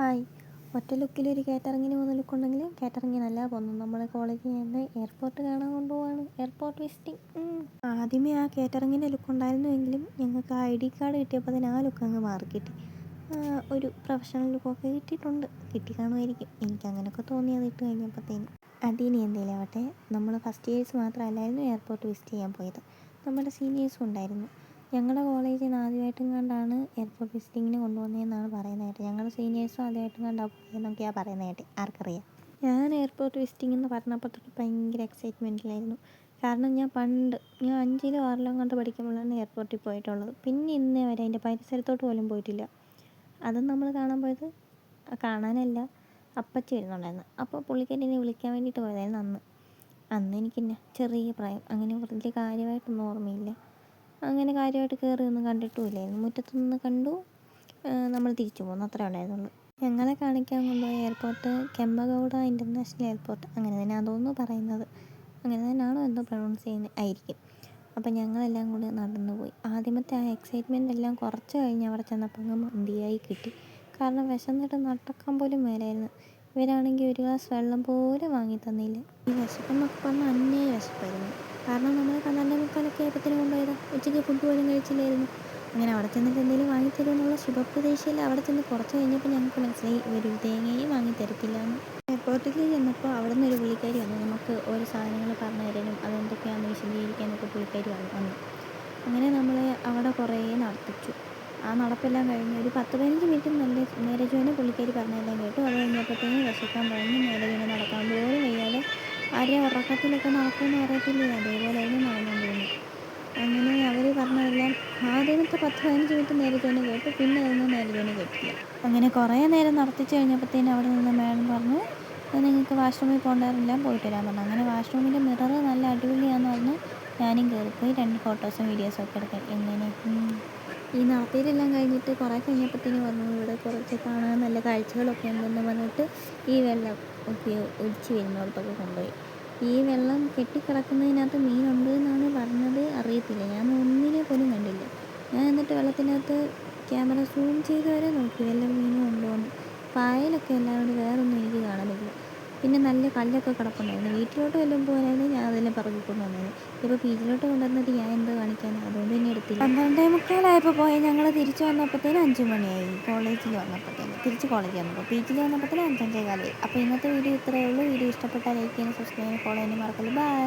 Hi. ഒറ്റ ലുക്കിലൊരു കാറ്ററിങ്ങിന് പോകുന്ന ലുക്കുണ്ടെങ്കിലും കാറ്ററിങ്ങിനല്ല പോകുന്നത്. നമ്മളെ കോളേജിൽ നിന്ന് എയർപോർട്ട് കാണാൻ കൊണ്ടുപോവാണ്. Airport visiting. ആദ്യമേ ആ കാറ്ററിങ്ങിൻ്റെ ലുക്കുണ്ടായിരുന്നുവെങ്കിലും ഞങ്ങൾക്ക് ആ ID കാർഡ് കിട്ടിയപ്പോൾ തന്നെ ആ ലുക്ക് അങ്ങ് മാറി കിട്ടി. ഒരു പ്രൊഫഷണൽ ലുക്കൊക്കെ കിട്ടിയിട്ടുണ്ട്. കിട്ടി കാണുമായിരിക്കും. എനിക്കങ്ങനെയൊക്കെ തോന്നിയത് ഇട്ട് കഴിഞ്ഞപ്പോഴത്തേനും. അതിനി എന്തെങ്കിലും ആവട്ടെ, നമ്മൾ ഫസ്റ്റ് ഇയേഴ്സ് മാത്രമല്ലായിരുന്നു എയർപോർട്ട് വിസിറ്റ് ചെയ്യാൻ പോയത്. നമ്മുടെ സീനിയേഴ്സും ഉണ്ടായിരുന്നു. ഞങ്ങളുടെ കോളേജിൽ നിന്ന് ആദ്യമായിട്ടും കണ്ടാണ് എയർപോർട്ട് വിസിറ്റിങ്ങിന് കൊണ്ടുപോകുന്നതെന്നാണ് പറയുന്നത് കേട്ടത്. ഞങ്ങളുടെ സീനിയേഴ്സും ആദ്യമായിട്ടും കണ്ടാണ് പോയെന്നൊക്കെയാണ് പറയുന്നത് കേട്ടത്. ആർക്കറിയാം. ഞാൻ എയർപോർട്ട് വിസിറ്റിംഗ് എന്ന് പറഞ്ഞപ്പോൾ തൊട്ട് ഭയങ്കര എക്സൈറ്റ്മെൻറ്റിലായിരുന്നു. കാരണം ഞാൻ 5-ലോ 6-ലോ കണ്ട് പഠിക്കുമ്പോഴാണ് എയർപോർട്ടിൽ പോയിട്ടുള്ളത്. പിന്നെ ഇന്നേ വരെ അതിൻ്റെ പരിസരത്തോട്ട് പോലും പോയിട്ടില്ല. അതും നമ്മൾ കാണാനല്ല, അപ്പച്ചി വരുന്നുണ്ടായിരുന്നു. അപ്പോൾ പുള്ളിക്കാരിനെ വിളിക്കാൻ വേണ്ടിയിട്ട് പോയതായിരുന്നു അന്ന് എനിക്കെന്നെ ചെറിയ പ്രായം. അങ്ങനെ വലിയ കാര്യമായിട്ടൊന്നും ഓർമ്മയില്ല. അങ്ങനെ കാര്യമായിട്ട് കയറിയൊന്നും കണ്ടിട്ടുമില്ലായിരുന്നു. മുറ്റത്തുനിന്ന് കണ്ടു, നമ്മൾ തിരിച്ചു പോന്നു, അത്രേ ഉണ്ടായിരുന്നുള്ളൂ. ഞങ്ങളെ കാണിക്കാൻ കൊണ്ടുപോയ എയർപോർട്ട് കെമ്പഗൗഡ ഇൻ്റർനാഷണൽ എയർപോർട്ട്, അങ്ങനെ തന്നെ തോന്നുന്നു പറയുന്നത്. അങ്ങനെ തന്നെയാണോ എന്തോ പ്രൊണൗൺസ് ചെയ്യുന്നത് ആയിരിക്കും. അപ്പം ഞങ്ങളെല്ലാം കൂടി നടന്നു പോയി. ആദ്യമത്തെ ആ എക്സൈറ്റ്മെൻ്റ് എല്ലാം കുറച്ച് കഴിഞ്ഞ് അവിടെ ചെന്നപ്പോൾ അങ്ങ് മന്തിയായി കിട്ടി. കാരണം വിശന്നിട്ട് നടക്കാൻ പോലും മേലായിരുന്നു. ഇവരാണെങ്കിൽ ഒരു ഗ്ലാസ് വെള്ളം പോലും വാങ്ങി തന്നില്ല. ഈ വിശപ്പെന്നൊക്കെ പറഞ്ഞാൽ അന്യായ വിശപ്പായിരുന്നു. കാരണം നമ്മൾ 12:45 ആയപ്പോഴത്തേനും കൊണ്ടുപോയത്. ഉച്ചയ്ക്ക് ഫുഡ് പോലും കഴിച്ചില്ലായിരുന്നു. അങ്ങനെ അവിടെ ചെന്നിട്ട് എന്തെങ്കിലും വാങ്ങിത്തരുമെന്നുള്ള ശുഭപ്രതീക്ഷയിൽ അവിടെ ചെന്ന് കുറച്ച് കഴിഞ്ഞപ്പോൾ ഞങ്ങൾക്ക് മനസ്സിലായി ഇവരൊരു തേങ്ങയും വാങ്ങി തരത്തില്ല എന്ന്. എയർപോർട്ടിൽ ചെന്നപ്പോൾ അവിടെ നിന്ന് ഒരു പുള്ളിക്കാരി വന്നു നമുക്ക് ഓരോ സാധനങ്ങൾ പറഞ്ഞു തരാനും അതെന്തൊക്കെയാണെന്ന് വിശദീകരിക്കാനൊക്കെ പുള്ളിക്കാരി വന്നു. അങ്ങനെ നമ്മളെ അവിടെ കുറേ നടത്തിച്ചു. ആ നടപ്പെല്ലാം കഴിഞ്ഞ് ഒരു 10-15 മിനിറ്റ് നല്ല നേരെ ചൊവ്വേ പുള്ളിക്കാരി പറഞ്ഞതെല്ലാം കേട്ടു. അത് കഴിഞ്ഞപ്പോഴത്തേനും വിശക്കാൻ തുടങ്ങി. നേരെ ചൊവ്വേ നടക്കാൻ പോലും വയ്യാതെ ഉറക്കത്തിലൊക്കെ നടക്കുമെന്ന് പറയത്തില്ലേ, അതേപോലെയായിരുന്നു നടന്നുകൊണ്ടിരുന്നത്. അങ്ങനെ അവർ പറഞ്ഞതെല്ലാം ആദ്യമത്തെ 10-15 മിനിറ്റ് നേരെ ചൊവ്വേ കേട്ടു. പിന്നെ അതൊന്നും നേരെ ചൊവ്വേ കേട്ടില്ല. അങ്ങനെ കുറേ നേരം നടത്തിച്ച് കഴിഞ്ഞപ്പോഴത്തേനും അവിടെ നിന്ന് മേഡം പറഞ്ഞു, നിങ്ങൾക്ക് വാഷ്റൂമിൽ പോകേണ്ടവരെല്ലാം പോയിട്ട് വരാൻ പറഞ്ഞു. അങ്ങനെ വാഷ്റൂമിൻ്റെ മിറർ നല്ല അടിപൊളിയാണെന്ന് പറഞ്ഞ് ഞാനും കയറിപ്പോയി 2 ഫോട്ടോസും വീഡിയോസും ഒക്കെ എടുക്കാൻ. എങ്ങനെ ഈ നടത്തിയിലെല്ലാം കഴിഞ്ഞിട്ട് കുറേ കഴിഞ്ഞപ്പോഴത്തേനും പറഞ്ഞു ഇവിടെ കുറച്ച് കാണാൻ നല്ല കാഴ്ചകളൊക്കെ ഉണ്ടെന്ന് പറഞ്ഞിട്ട് ഈ വെള്ളം ഒക്കെ ഒലിച്ച് വരുന്നിടത്തൊക്കെ കൊണ്ടുപോയി. ഈ വെള്ളം കെട്ടിക്കിടക്കുന്നതിനകത്ത് മീനുണ്ട് എന്നാണ് പറഞ്ഞത്. അറിയത്തില്ല, ഞാൻ ഒന്നിനെ പോലും കണ്ടില്ല. ഞാൻ എന്നിട്ട് വെള്ളത്തിനകത്ത് ക്യാമറ സൂം ചെയ്ത് വരെ നോക്കി വല്ല മീനും ഉണ്ടോ എന്ന്. പായലൊക്കെ അല്ലാണ്ട് വേറൊന്നും എനിക്ക് കാണാൻ പറ്റില്ല. പിന്നെ നല്ല കല്ലൊക്കെ കിടപ്പുണ്ടായിരുന്നു. വീട്ടിലോട്ട് വല്ലതും പോകാനായിരുന്നു ഞാൻ അതെല്ലാം പറക്കിക്കൊണ്ട് വന്നത്. ഇപ്പോൾ പീജിലോട്ട് കൊണ്ടുവന്നിട്ട് ഞാൻ എന്ത് കാണിക്കാനാണ്? അതുകൊണ്ട് തന്നെ എടുത്തില്ല. 12:45 പോയി. ഞങ്ങൾ തിരിച്ച് വന്നപ്പോഴത്തേനും 5 മണിയായി. കോളേജിൽ വന്നപ്പോഴത്തേനും തിരിച്ച് കോളേജിൽ വന്നപ്പോൾ പീജിൽ വന്നപ്പോഴത്തേനും 5-5:15. അപ്പോൾ ഇന്നത്തെ വീഡിയോ ഇത്രയേ ഉള്ളൂ. വീഡിയോ ഇഷ്ടപ്പെട്ടാൽ ലൈക്ക് ചെയ്യാനും സബ്സ്ക്രൈബ് ചെയ്യാനും ഫോളോ ചെയ്യാനും മറക്കല്ലേ. ബൈ.